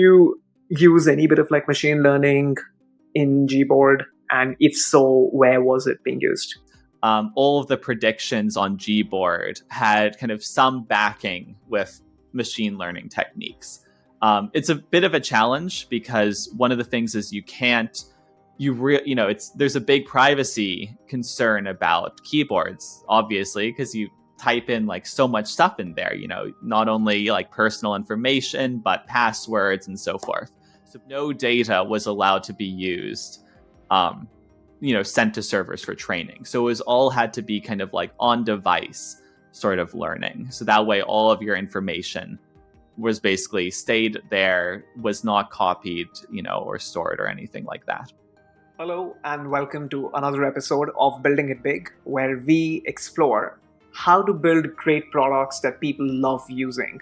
You use any bit of like machine learning in GBoard? And if so, where was it being used? All of the predictions on GBoard had kind of some backing with machine learning techniques. It's a bit of a challenge because one of the things is there's a big privacy concern about keyboards, obviously, because you type in like so much stuff in there, not only like personal information, but passwords and so forth. So no data was allowed to be used, sent to servers for training. So it was all had to be kind of like on device sort of learning. So that way all of your information was basically stayed there, was not copied, or stored or anything like that. Hello and welcome to another episode of Building It Big, where we explore how to build great products that people love using.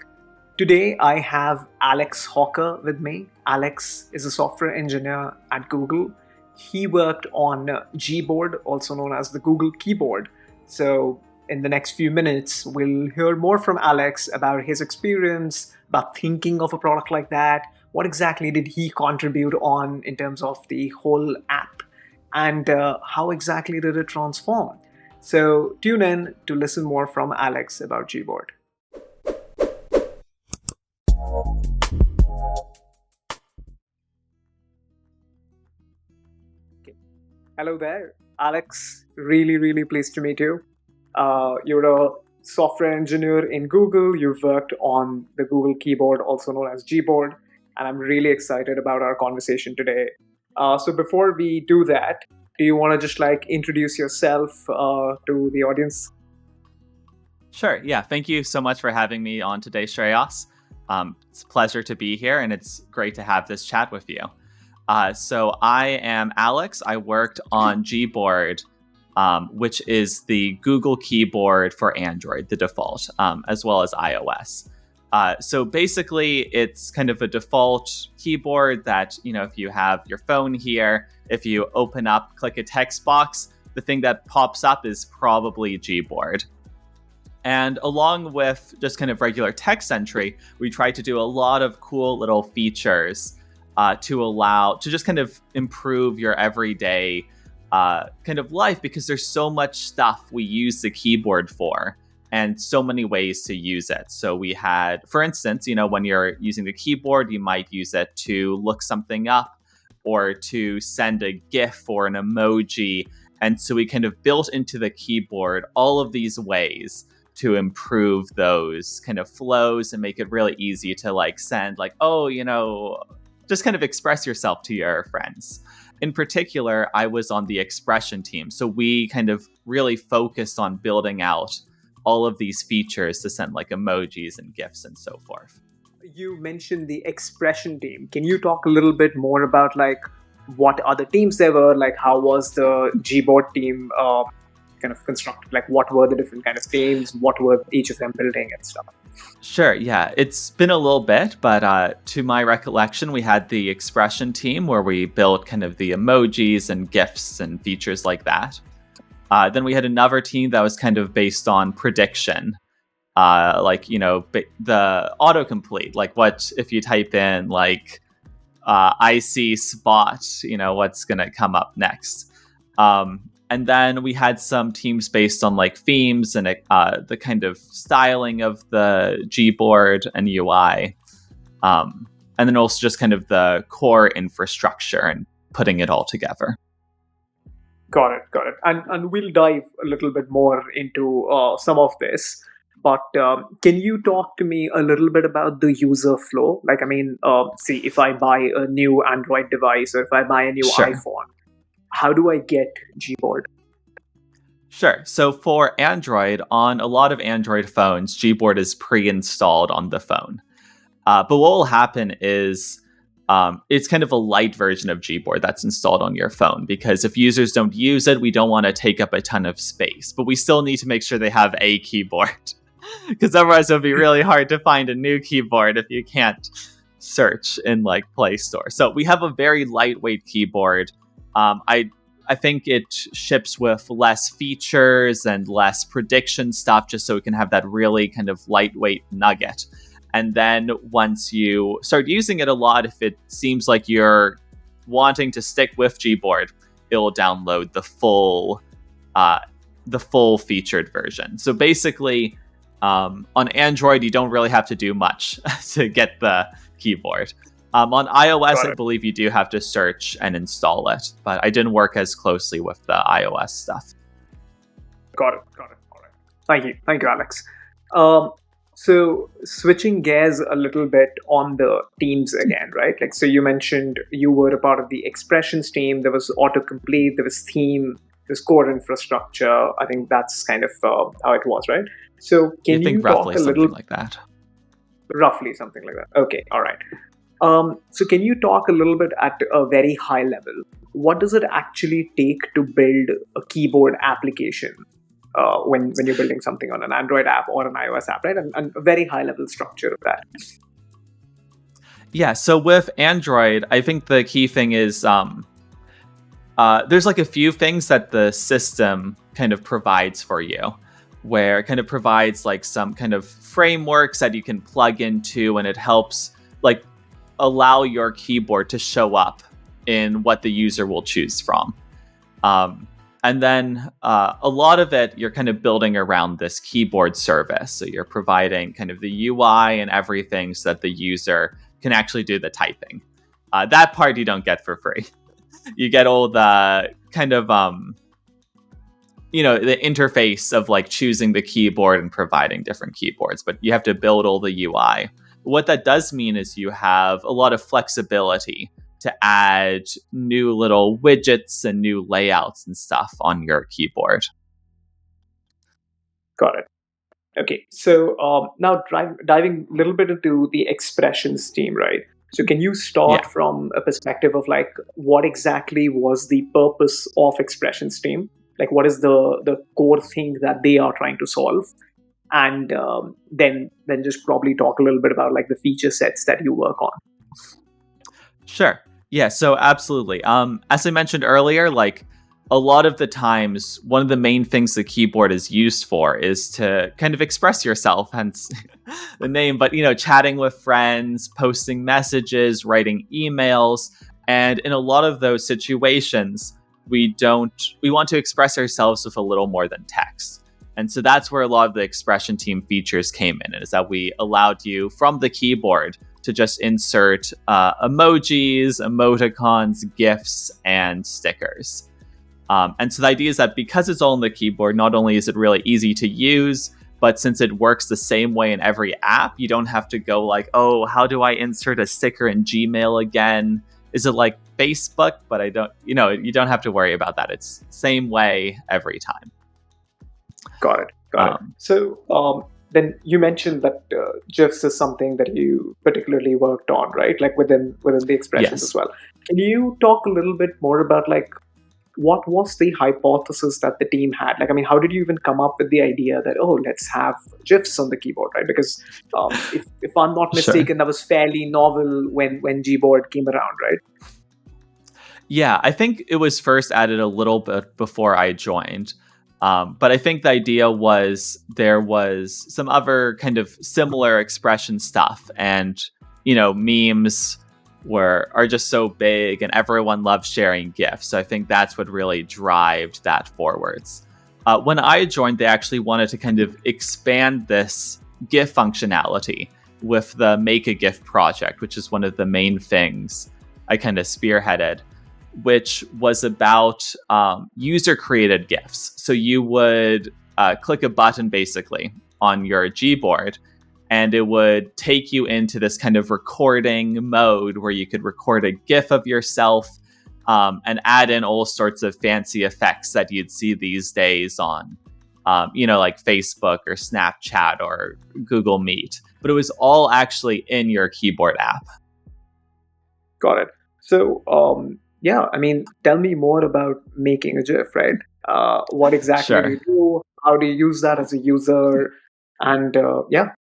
Today I have Alex Hawker with me. Alex is a software engineer at Google. He worked on GBoard, also known as the Google Keyboard. So in the next few minutes, we'll hear more from Alex about his experience, about thinking of a product like that. What exactly did he contribute on in terms of the whole app? And how exactly did it transform? So tune in to listen more from Alex about GBoard. Hello there, Alex. Really pleased to meet you. You're a software engineer in Google. You've worked on the Google Keyboard, also known as GBoard, and I'm really excited about our conversation today. So before we do that, do you want to just introduce yourself to the audience? Sure. Yeah. Thank you so much for having me on today, Shreyas. It's a pleasure to be here, and it's great to have this chat with you. So I am Alex. I worked on GBoard, which is the Google keyboard for Android, the default, as well as iOS. So basically, it's kind of a default keyboard that, if you have your phone here, if you open up, click a text box, the thing that pops up is probably GBoard. And along with just kind of regular text entry, we try to do a lot of cool little features to just kind of improve your everyday kind of life, because there's so much stuff we use the keyboard for and so many ways to use it. So we had, for instance, when you're using the keyboard, you might use it to look something up or to send a GIF or an emoji. And so we kind of built into the keyboard all of these ways to improve those kind of flows and make it really easy to send just kind of express yourself to your friends. In particular, I was on the expression team. So we kind of really focused on building out all of these features to send emojis and GIFs and so forth. You mentioned the expression team. Can you talk a little bit more about what other teams there were? How was the GBoard team kind of constructed? What were the different kind of teams? What were each of them building and stuff? Sure, yeah. It's been a little bit, but to my recollection, we had the expression team where we built kind of the emojis and GIFs and features like that. Then we had another team that was kind of based on prediction, the autocomplete. What if you type in I see spot, what's going to come up next? And then we had some teams based on themes and the kind of styling of the GBoard and UI. And then also just kind of the core infrastructure and putting it all together. Got it. And we'll dive a little bit more into some of this. But can you talk to me a little bit about the user flow? If I buy a new Android device or if I buy a new iPhone, how do I get GBoard? Sure. So for Android, on a lot of Android phones, GBoard is pre-installed on the phone. But what will happen is it's kind of a light version of GBoard that's installed on your phone, because if users don't use it, we don't want to take up a ton of space. But we still need to make sure they have a keyboard, because otherwise it would be really hard to find a new keyboard if you can't search in Play Store. So we have a very lightweight keyboard. I think it ships with less features and less prediction stuff, just so we can have that really kind of lightweight nugget. And then once you start using it a lot, if it seems like you're wanting to stick with GBoard, it'll download the full featured version. So basically, on Android, you don't really have to do much to get the keyboard. On iOS, I believe you do have to search and install it, but I didn't work as closely with the iOS stuff. Got it. All right. Thank you, Alex. So switching gears a little bit on the teams again, right? Like, so you mentioned you were a part of the expressions team. There was autocomplete, there was theme, there's core infrastructure. I think that's kind of how it was, right? So can you talk a little like that? Roughly something like that. Okay, all right. So can you talk a little bit at a very high level? What does it actually take to build a keyboard application when you're building something on an Android app or an iOS app, right? And a very high level structure of that. Yeah, so with Android, I think the key thing is there's like a few things that the system kind of provides for you, where it kind of provides like some kind of frameworks that you can plug into, and it helps like allow your keyboard to show up in what the user will choose from. And then a lot of it, you're kind of building around this keyboard service. So you're providing kind of the UI and everything so that the user can actually do the typing. That part you don't get for free. You get all the kind of, the interface of like choosing the keyboard and providing different keyboards, but you have to build all the UI. What that does mean is you have a lot of flexibility to add new little widgets and new layouts and stuff on your keyboard. Got it. Okay, so now diving a little bit into the expressions team, right? So can you start from a perspective of like what exactly was the purpose of expressions team? Like what is the core thing that they are trying to solve? And then just probably talk a little bit about like the feature sets that you work on. Sure. Yeah, so absolutely. As I mentioned earlier, like a lot of the times, one of the main things the keyboard is used for is to kind of express yourself, hence the name, but, chatting with friends, posting messages, writing emails. And in a lot of those situations, we want to express ourselves with a little more than text. And so that's where a lot of the expression team features came in, is that we allowed you from the keyboard to just insert emojis, emoticons, GIFs, and stickers. And so the idea is that because it's all on the keyboard, not only is it really easy to use, but since it works the same way in every app, you don't have to go like, oh, how do I insert a sticker in Gmail again? Is it like Facebook? But I don't, you don't have to worry about that. It's same way every time. Got it. So then you mentioned that GIFs is something that you particularly worked on, right? Like within the expressions as well. Can you talk a little bit more about like what was the hypothesis that the team had? Like, I mean, how did you even come up with the idea that, oh, let's have GIFs on the keyboard, right? Because if I'm not mistaken, that was fairly novel when GBoard came around, right? Yeah, I think it was first added a little bit before I joined. But I think the idea was there was some other kind of similar expression stuff, and memes are just so big, and everyone loves sharing GIFs. So I think that's what really drove that forwards. When I joined, they actually wanted to kind of expand this GIF functionality with the Make a GIF project, which is one of the main things I kind of spearheaded, which was about user-created GIFs. So you would click a button, basically, on your GBoard, and it would take you into this kind of recording mode where you could record a GIF of yourself and add in all sorts of fancy effects that you'd see these days on, like Facebook or Snapchat or Google Meet. But it was all actually in your keyboard app. Got it. So, I mean, tell me more about making a GIF, right? What exactly do you do? How do you use that as a user? And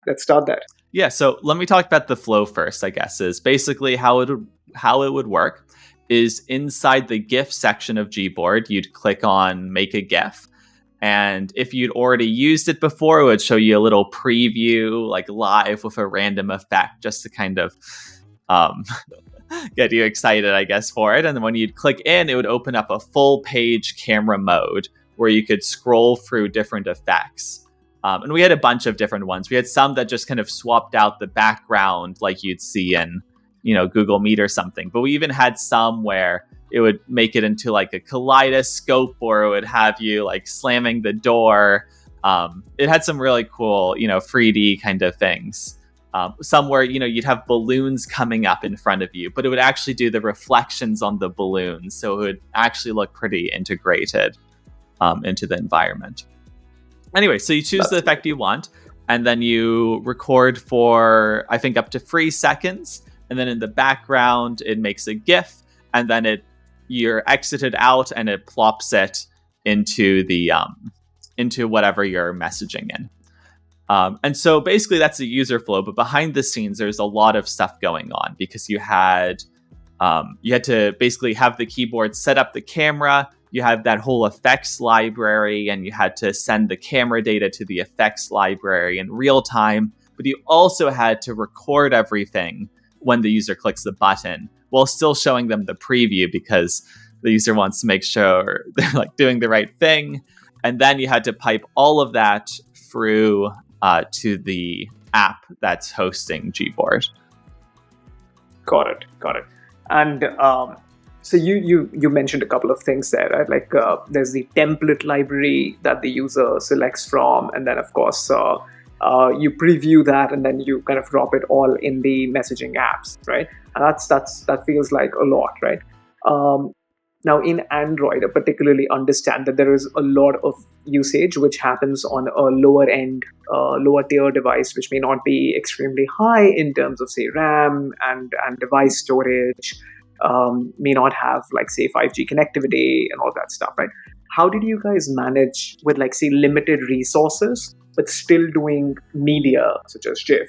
let's start there. Yeah, so let me talk about the flow first, I guess, is basically how it would work is inside the GIF section of GBoard, you'd click on Make a GIF. And if you'd already used it before, it would show you a little preview, like live with a random effect, just to kind of um, get you excited, I guess, for it. And then when you'd click in, it would open up a full page camera mode where you could scroll through different effects. And we had a bunch of different ones. We had some that just kind of swapped out the background like you'd see in, Google Meet or something. But we even had some where it would make it into like a kaleidoscope, or it would have you like slamming the door. It had some really cool, 3D kind of things. Somewhere, you'd have balloons coming up in front of you, but it would actually do the reflections on the balloons. So it would actually look pretty integrated into the environment. Anyway, so you choose the effect you want, and then you record for, I think, up to 3 seconds. And then in the background, it makes a GIF, and then you're exited out, and it plops it into the into whatever you're messaging in. And so basically that's the user flow, but behind the scenes, there's a lot of stuff going on because you had to basically have the keyboard set up the camera. You have that whole effects library, and you had to send the camera data to the effects library in real time. But you also had to record everything when the user clicks the button while still showing them the preview, because the user wants to make sure they're like doing the right thing. And then you had to pipe all of that through to the app that's hosting GBoard. Got it. And so you mentioned a couple of things there, right? Like there's the template library that the user selects from, and then of course you preview that, and then you kind of drop it all in the messaging apps, right? And that feels like a lot, right? Now in Android, I particularly understand that there is a lot of usage which happens on a lower tier device, which may not be extremely high in terms of, say, RAM and device storage, may not have, like, say, 5G connectivity and all that stuff, right? How did you guys manage with, like, say, limited resources, but still doing media such as GIF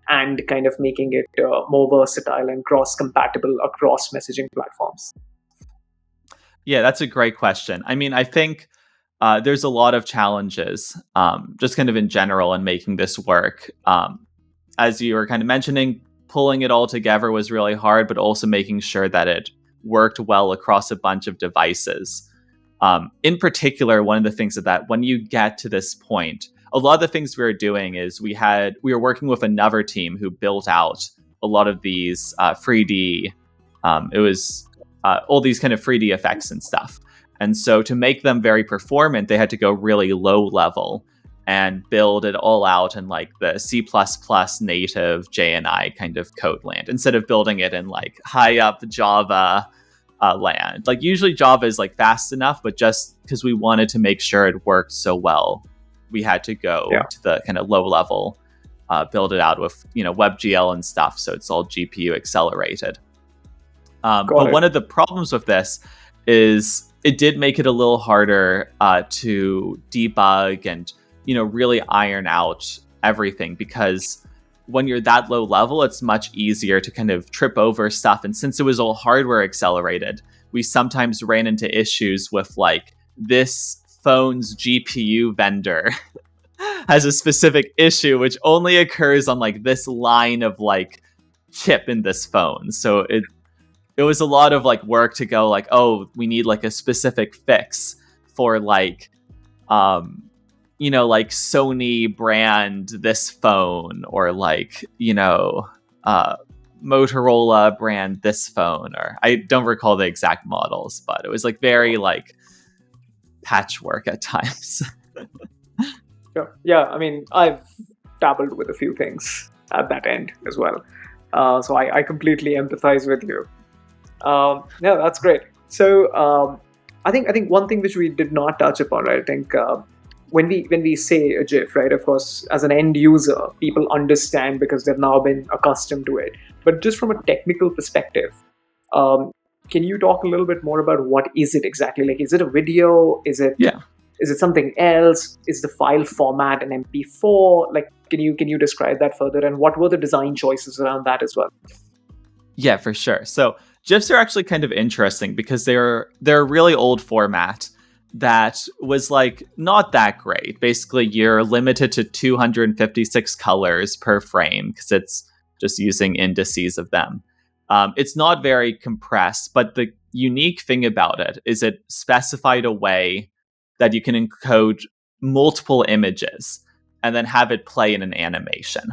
and kind of making it more versatile and cross-compatible across messaging platforms? Yeah, that's a great question. I mean, I think there's a lot of challenges just kind of in general in making this work. As you were kind of mentioning, pulling it all together was really hard, but also making sure that it worked well across a bunch of devices. In particular, one of the things that when you get to this point, a lot of the things we were doing is we were working with another team who built out a lot of these 3D. It was all these kind of 3D effects and stuff. And so to make them very performant, they had to go really low level and build it all out in like the C++ native JNI kind of code land, instead of building it in like high up Java land. Like usually Java is like fast enough, but just because we wanted to make sure it worked so well, we had to go to the kind of low level, build it out with, WebGL and stuff. So it's all GPU accelerated. But one of the problems with this is it did make it a little harder to debug and, really iron out everything, because when you're that low level, it's much easier to kind of trip over stuff. And since it was all hardware accelerated, we sometimes ran into issues with like this phone's GPU vendor has a specific issue, which only occurs on like this line of like chip in this phone. So it was a lot of like work to go like, oh, we need like a specific fix for like, like Sony brand this phone, or like, Motorola brand this phone, or I don't recall the exact models, but it was like very like patchwork at times. Sure. Yeah, I mean, I've dabbled with a few things at that end as well. So I completely empathize with you. Yeah, that's great. So I think one thing which we did not touch upon, right? I think when we say a GIF, right? Of course, as an end user, people understand because they've now been accustomed to it. But just from a technical perspective, can you talk a little bit more about what is it exactly? Like, is it a video? Is it something else? Is the file format an MP4? Like, can you describe that further? And what were the design choices around that as well? Yeah, for sure. So GIFs are actually kind of interesting because they're a really old format, that was like not that great. Basically, you're limited to 256 colors per frame because it's just using indices of them. It's not very compressed, but the unique thing about it is it specified a way that you can encode multiple images and then have it play in an animation.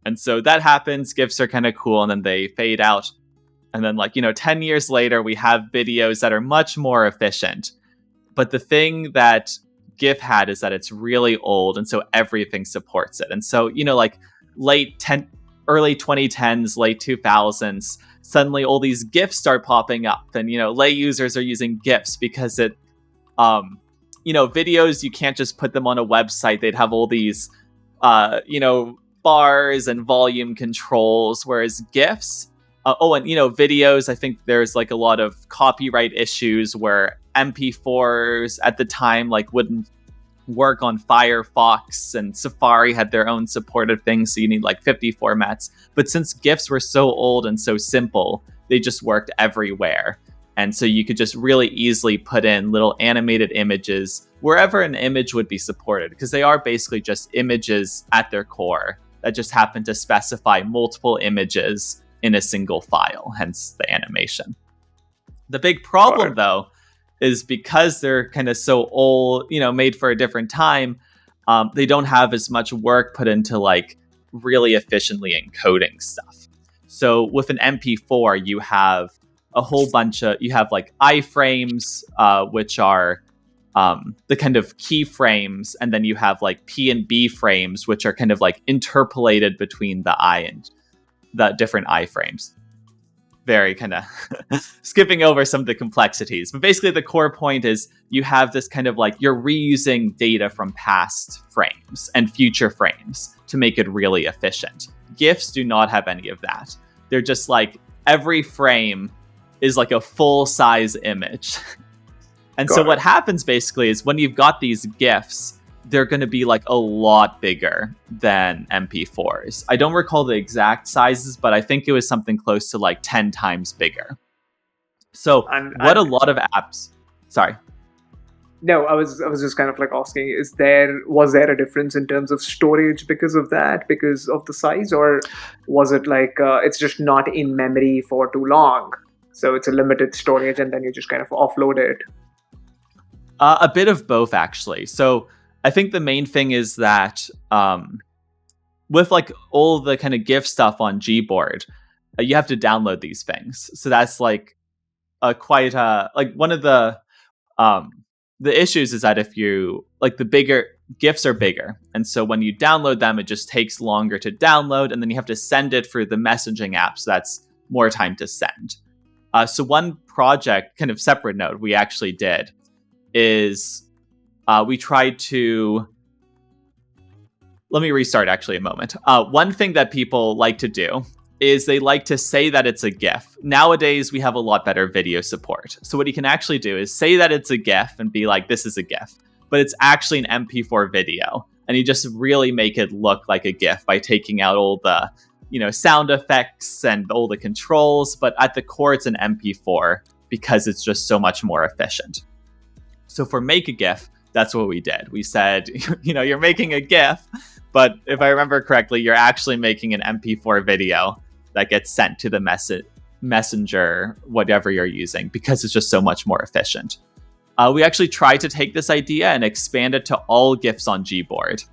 And so that happens. GIFs are kind of cool, and then they fade out. And then, 10 years later, we have videos that are much more efficient. But the thing that GIF had is that it's really old, and so everything supports it. And so, early 2010s, late 2000s, suddenly all these GIFs start popping up, and lay users are using GIFs because it, videos, you can't just put them on a website. They'd have all these, bars and volume controls, whereas GIFs. Videos, I think there's a lot of copyright issues where MP4s at the time wouldn't work on Firefox, and Safari had their own supported things, so you need 50 formats. But since GIFs were so old and so simple, they just worked everywhere. And so you could just really easily put in little animated images wherever an image would be supported, because they are basically just images at their core that just happen to specify multiple images in a single file, hence the animation. The big problem, though, is because they're kind of so old, made for a different time, they don't have as much work put into really efficiently encoding stuff. So with an MP4, you have a whole bunch of, iframes, which are the kind of keyframes, and then you have P and B frames, which are kind of interpolated between the I and the different iframes. Very kind of skipping over some of the complexities. But basically the core point is you have this kind of you're reusing data from past frames and future frames to make it really efficient. GIFs do not have any of that. They're just every frame is a full-size image. And so what happens basically is when you've got these GIFs, they're going to be a lot bigger than MP4s. I don't recall the exact sizes, but I think it was something close to 10 times bigger. So a lot of apps... Sorry. No, I was just kind of asking, was there a difference in terms of storage because of that, because of the size, or was it it's just not in memory for too long, so it's a limited storage and then you just kind of offload it? A bit of both, actually. So I think the main thing is that with all the kind of GIF stuff on GBoard, you have to download these things. So that's one of the issues is that if you the bigger GIFs are bigger, and so when you download them, it just takes longer to download, and then you have to send it through the messaging app. So that's more time to send. So one project, kind of separate note, we actually did is we tried to... Let me restart actually a moment. One thing that people like to do is they like to say that it's a GIF. Nowadays, we have a lot better video support. So what you can actually do is say that it's a GIF and be this is a GIF, but it's actually an MP4 video. And you just really make it look like a GIF by taking out all the, sound effects and all the controls. But at the core, it's an MP4 because it's just so much more efficient. So for Make a GIF, that's what we did. We said, you're making a GIF, but if I remember correctly, you're actually making an MP4 video that gets sent to the messenger, whatever you're using, because it's just so much more efficient. We actually tried to take this idea and expand it to all GIFs on GBoard.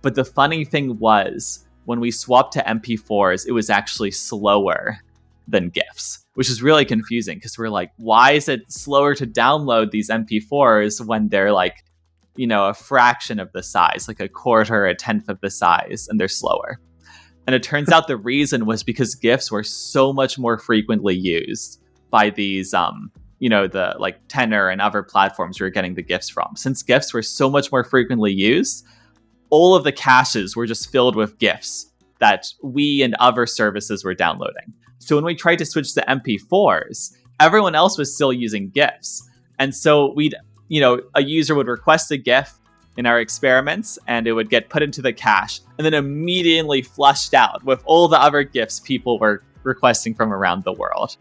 But the funny thing was, when we swapped to MP4s, it was actually slower than GIFs, which is really confusing because we're why is it slower to download these MP4s when they're a fraction of the size, a quarter, a tenth of the size, and they're slower. And it turns out the reason was because GIFs were so much more frequently used by these, the Tenor and other platforms we were getting the GIFs from. Since GIFs were so much more frequently used, all of the caches were just filled with GIFs that we and other services were downloading. So when we tried to switch to MP4s, everyone else was still using GIFs. And so a user would request a GIF in our experiments, and it would get put into the cache and then immediately flushed out with all the other GIFs people were requesting from around the world.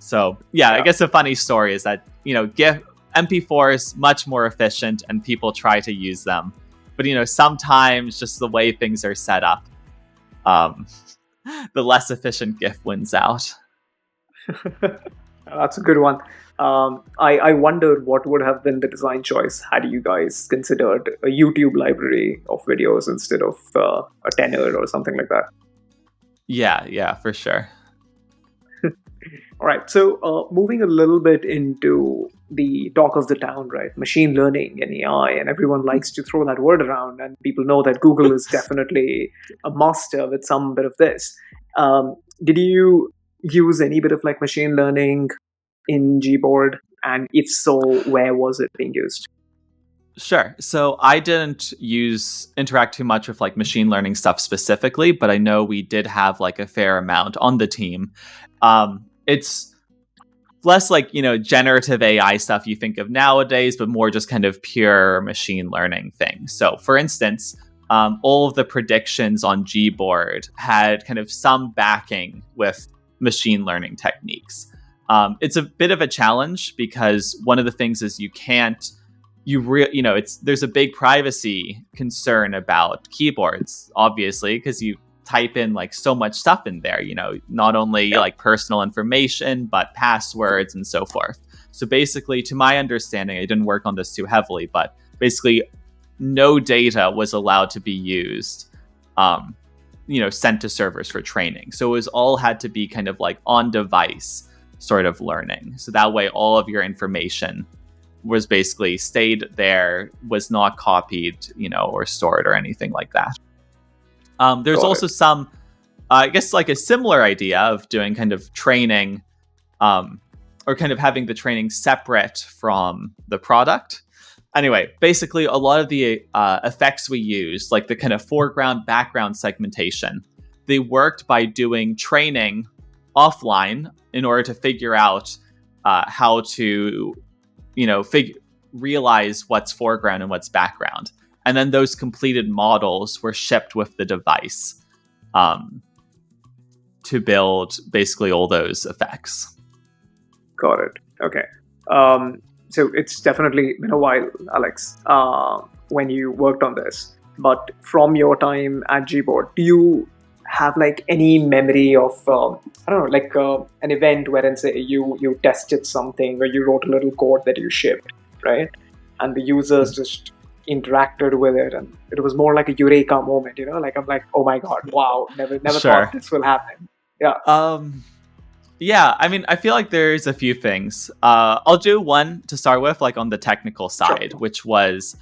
So yeah, I guess a funny story is that, GIF MP4 is much more efficient and people try to use them. But, sometimes just the way things are set up, the less efficient GIF wins out. That's a good one. I wonder what would have been the design choice had you guys considered a YouTube library of videos instead of a tenor or something like that. Yeah, for sure. All right, so moving a little bit into the talk of the town, right? Machine learning and AI, and everyone likes to throw that word around, and people know that Google is definitely a master with some bit of this. Did you use any bit of like machine learning in GBoard? And if so, where was it being used? Sure. So I didn't interact too much with like machine learning stuff specifically, but I know we did have like a fair amount on the team. It's less like, generative AI stuff you think of nowadays, but more just kind of pure machine learning things. So for instance, all of the predictions on GBoard had kind of some backing with machine learning techniques. It's a bit of a challenge because one of the things is there's a big privacy concern about keyboards, obviously, because you type in like so much stuff in there, not only like personal information, but passwords and so forth. So basically, to my understanding, I didn't work on this too heavily, but basically no data was allowed to be used, sent to servers for training. So it was all had to be kind of like on device sort of learning. So that way all of your information was basically stayed there, was not copied, or stored or anything like that. There's also some, I guess, like a similar idea of doing kind of training, or kind of having the training separate from the product. Anyway, basically, a lot of the effects we used, like the kind of foreground, background segmentation, they worked by doing training offline in order to figure out how to, realize what's foreground and what's background. And then those completed models were shipped with the device to build basically all those effects. Got it. Okay. So it's definitely been a while, Alex, when you worked on this. But from your time at GBoard, do you have like any memory of, an event wherein say you tested something or you wrote a little code that you shipped, right? And the users just interacted with it, and it was more like a eureka moment, like I'm like, oh my god, wow, never Sure. thought this will happen. Yeah, I mean, I feel like there's a few things. I'll do one to start with, like on the technical side, which was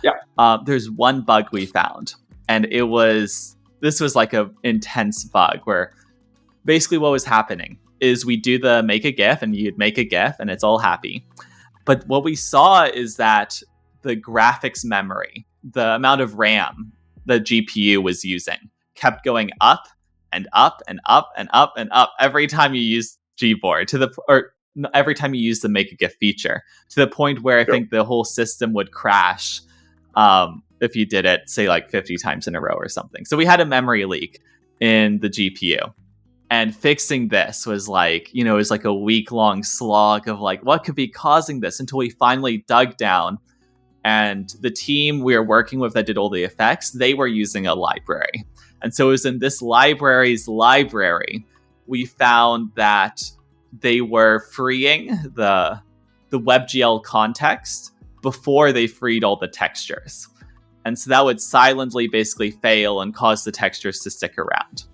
there's one bug we found, and this was like a intense bug where basically what was happening is we do the make a GIF, and you'd make a GIF and it's all happy. But what we saw is that the graphics memory, the amount of RAM the GPU was using, kept going up and up and up and up and up every time you used GBoard every time you use the make a GIF feature, to the point where I think the whole system would crash if you did it, say, like 50 times in a row or something. So we had a memory leak in the GPU. And fixing this was like, it was like a week-long slog of like, what could be causing this, until we finally dug down. And the team we were working with that did all the effects, they were using a library. And so it was in this library's library, we found that they were freeing the WebGL context before they freed all the textures. And so that would silently basically fail and cause the textures to stick around.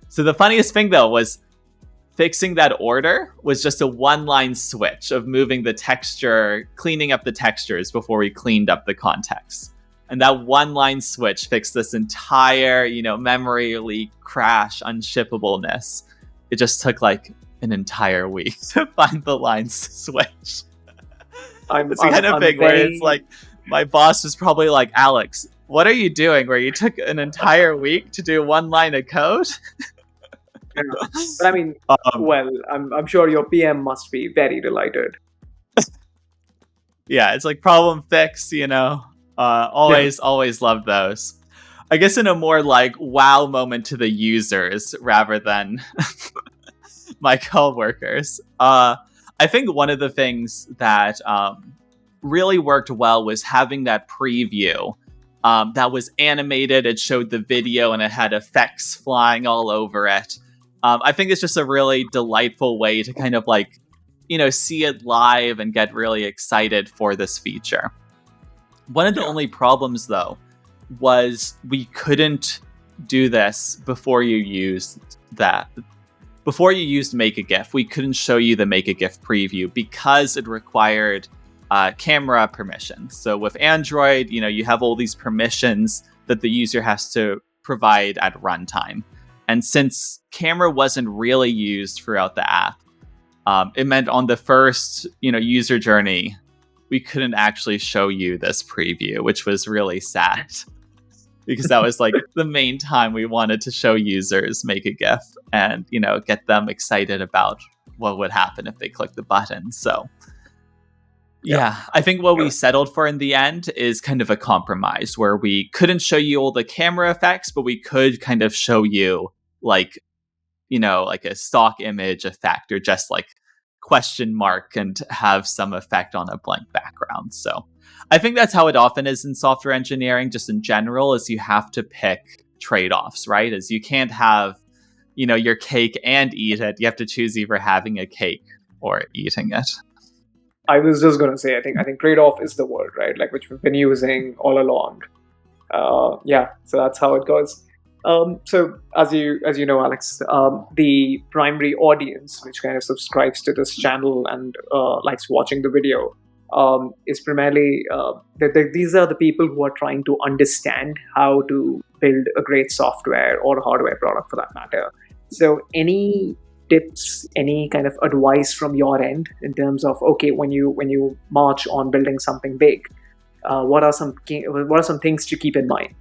So the funniest thing, though, was fixing that order was just a one-line switch of moving the texture, cleaning up the textures before we cleaned up the context. And that one-line switch fixed this entire, memory leak, crash, unshippableness. It just took like an entire week to find the lines to switch. It's the kind of thing where it's like, my boss was probably like, Alex, what are you doing where you took an entire week to do one line of code? Yeah. But I mean, I'm sure your PM must be very delighted. Yeah, it's like problem fixed, always loved those. I guess in a more like wow moment to the users rather than my coworkers. I think one of the things that really worked well was having that preview that was animated. It showed the video and it had effects flying all over it. I think it's just a really delightful way to kind of like, see it live and get really excited for this feature. One of the only problems, though, was we couldn't do this before you used that. Before you used Make a GIF, we couldn't show you the Make a GIF preview because it required camera permissions. So with Android, you have all these permissions that the user has to provide at runtime. And since camera wasn't really used throughout the app, it meant on the first, user journey, we couldn't actually show you this preview, which was really sad because that was like the main time we wanted to show users Make a GIF and, get them excited about what would happen if they click the button. So yeah, I think what we settled for in the end is kind of a compromise where we couldn't show you all the camera effects, but we could kind of show you like a stock image effect or just like question mark and have some effect on a blank background. So I think that's how it often is in software engineering, just in general, is you have to pick trade-offs, right? As you can't have, your cake and eat it. You have to choose either having a cake or eating it. I was just going to say, I think trade-off is the word, right? Like, which we've been using all along. So that's how it goes. So as you know, Alex, the primary audience, which kind of subscribes to this channel and likes watching the video, is primarily these are the people who are trying to understand how to build a great software or a hardware product for that matter. So any tips, any kind of advice from your end in terms of, okay, when you march on building something big, what are some things to keep in mind?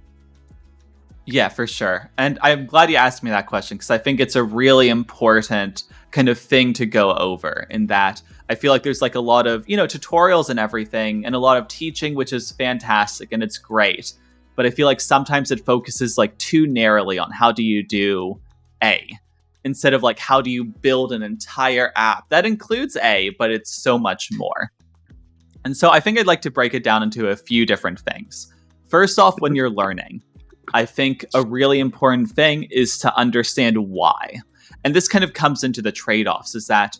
Yeah, for sure. And I'm glad you asked me that question because I think it's a really important kind of thing to go over, in that I feel like there's like a lot of, tutorials and everything and a lot of teaching, which is fantastic and it's great. But I feel like sometimes it focuses like too narrowly on how do you do A, instead of like how do you build an entire app that includes A, but it's so much more. And so I think I'd like to break it down into a few different things. First off, when you're learning, I think a really important thing is to understand why. And this kind of comes into the trade-offs is that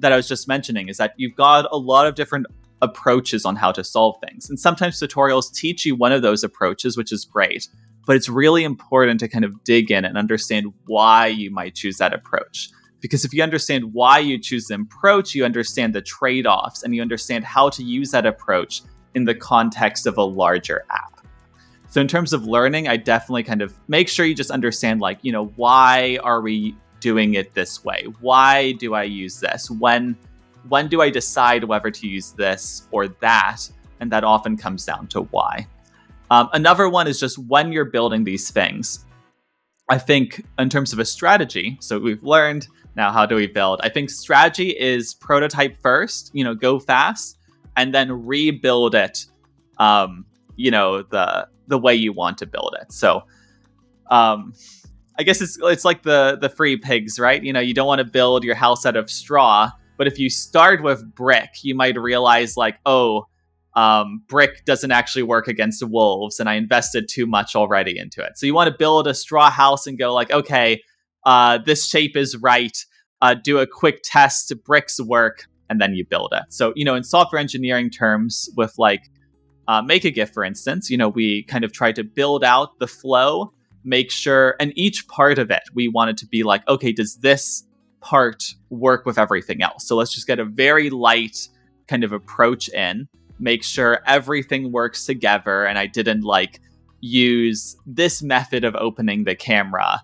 I was just mentioning, is that you've got a lot of different approaches on how to solve things. And sometimes tutorials teach you one of those approaches, which is great. But it's really important to kind of dig in and understand why you might choose that approach. Because if you understand why you choose the approach, you understand the trade-offs and you understand how to use that approach in the context of a larger app. So in terms of learning, I definitely kind of make sure you just understand, like, why are we doing it this way? Why do I use this? When do I decide whether to use this or that? And that often comes down to why. Another one is just when you're building these things. I think in terms of a strategy, so we've learned now how do we build. I think strategy is prototype first, go fast, and then rebuild it, the way you want to build it. So I guess it's like the free pigs, right? You don't want to build your house out of straw, but if you start with brick, you might realize like, brick doesn't actually work against wolves, and I invested too much already into it. So you want to build a straw house and go like, okay, this shape is right. Do a quick test, bricks work, and then you build it. So, in software engineering terms with like Make a GIF, for instance, we kind of try to build out the flow, make sure, and each part of it, we want it to be like, okay, does this part work with everything else? So let's just get a very light kind of approach in, make sure everything works together, and I didn't like use this method of opening the camera,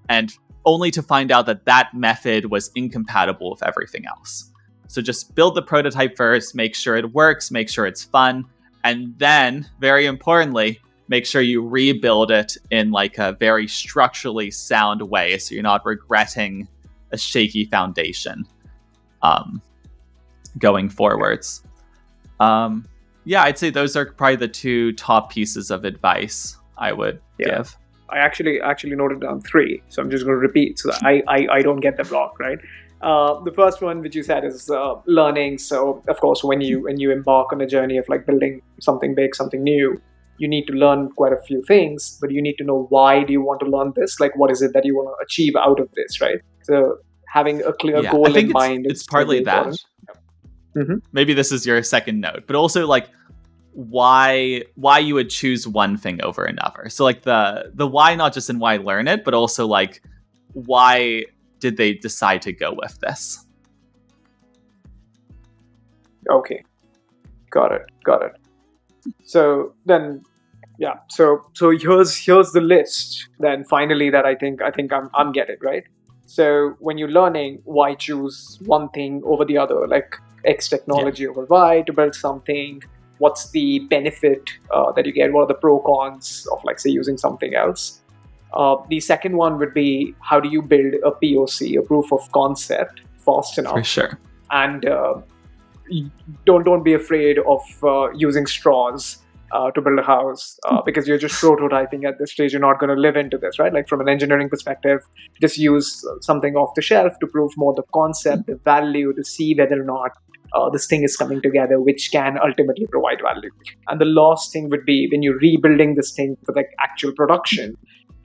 and only to find out that method was incompatible with everything else. So just build the prototype first, make sure it works, make sure it's fun, and then, very importantly, make sure you rebuild it in like a very structurally sound way so you're not regretting a shaky foundation going forwards. I'd say those are probably the two top pieces of advice I would give. I actually noted down 3, so I'm just going to repeat so that I don't get the block, right? The first one, which you said, is learning. So, of course, when you embark on a journey of like building something big, something new, you need to learn quite a few things. But you need to know, why do you want to learn this? Like, what is it that you want to achieve out of this, right? So, having a clear Yeah, I goal in think mind it's is really partly that. important. Hmm. Maybe this is your second note, but also like why you would choose one thing over another. So like the why, not just in why learn it, but also like why did they decide to go with this? Okay, got it, got it. So then, yeah. So here's the list. Then finally, that I think I'm getting right. So when you're learning, why choose one thing over the other? Like X Yeah, technology over Y to build something. What's the benefit that you get? What are the pro cons of, like, say, using something else? The second one would be, how do you build a POC, a proof of concept, fast for enough? sure. And don't be afraid of using straws to build a house, because you're just prototyping at this stage. You're not going to live into this, right? Like, from an engineering perspective, just use something off the shelf to prove more the concept, the value, to see whether or not this thing is coming together, which can ultimately provide value. And the last thing would be, when you're rebuilding this thing for the actual production,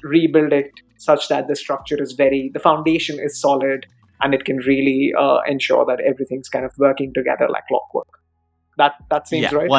rebuild it such that the foundation is solid, and it can really ensure that everything's kind of working together like clockwork. That seems Yeah, right.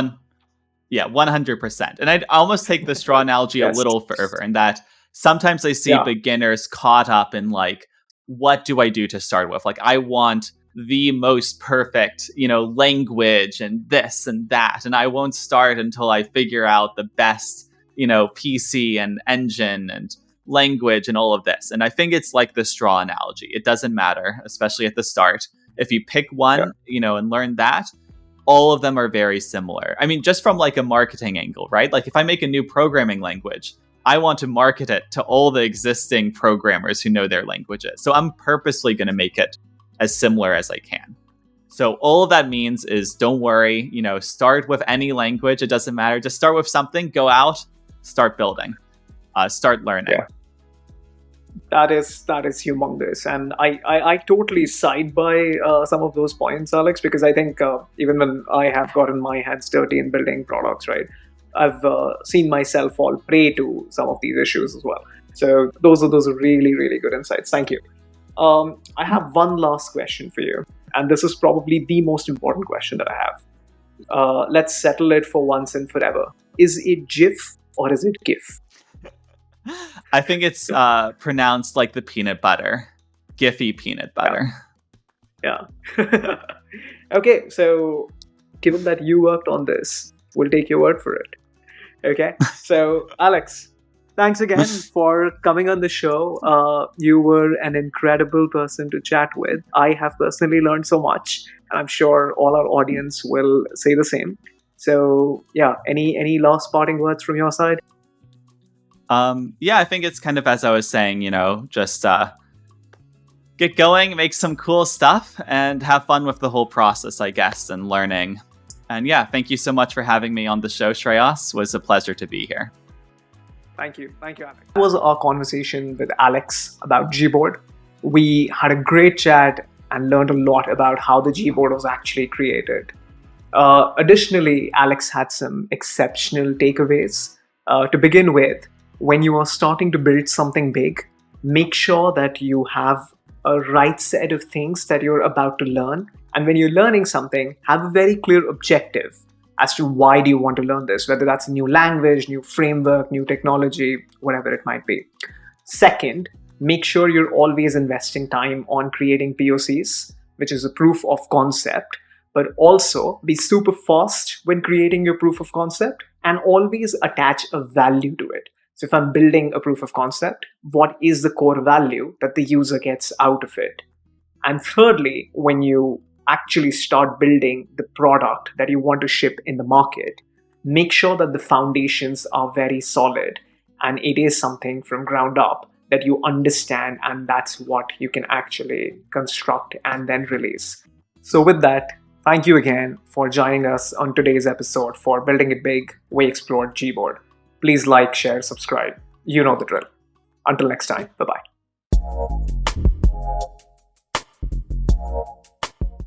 100%. And I'd almost take the straw analogy a Yes. little further, in that sometimes I see Yeah. beginners caught up in like, what do I do to start with? Like, I want the most perfect, language and this and that, and I won't start until I figure out the best, PC and engine and language and all of this. And I think it's like the straw analogy. It doesn't matter, especially at the start. If you pick Yeah. one, and learn that, all of them are very similar. I mean, just from like a marketing angle, right? Like, if I make a new programming language, I want to market it to all the existing programmers who know their languages. So I'm purposely going to make it as similar as I can. So all of that means is, don't worry, start with any language. It doesn't matter. Just start with something, go out, start building, start learning. Yeah. That is humongous, and I totally side by some of those points, Alex, because I think even when I have gotten my hands dirty in building products, right, I've seen myself fall prey to some of these issues as well. So those are really, really good insights. Thank you. I have one last question for you, and this is probably the most important question that I have. Let's settle it for once and forever. Is it GIF or is it GIF? I think it's pronounced like the peanut butter, Giphy peanut butter. Yeah. Okay, so given that you worked on this, we'll take your word for it. Okay, so Alex, thanks again for coming on the show. You were an incredible person to chat with. I have personally learned so much, and I'm sure all our audience will say the same. So, yeah, any last parting words from your side? Yeah, I think it's kind of, as I was saying, just get going, make some cool stuff, and have fun with the whole process, I guess, and learning. And yeah, thank you so much for having me on the show, Shreyas. It was a pleasure to be here. Thank you, Alex. That was our conversation with Alex about GBoard. We had a great chat and learned a lot about how the GBoard was actually created. Additionally, Alex had some exceptional takeaways. To begin with, when you are starting to build something big, make sure that you have a right set of things that you're about to learn. And when you're learning something, have a very clear objective as to why do you want to learn this, whether that's a new language, new framework, new technology, whatever it might be. Second, make sure you're always investing time on creating POCs, which is a proof of concept, but also be super fast when creating your proof of concept and always attach a value to it. So if I'm building a proof of concept, what is the core value that the user gets out of it? And thirdly, when you actually start building the product that you want to ship in the market, make sure that the foundations are very solid and it is something from ground up that you understand, and that's what you can actually construct and then release. So with that, thank you again for joining us on today's episode for Building It Big, We Explored GBoard. Please like, share, subscribe. You know the drill. Until next time, bye-bye.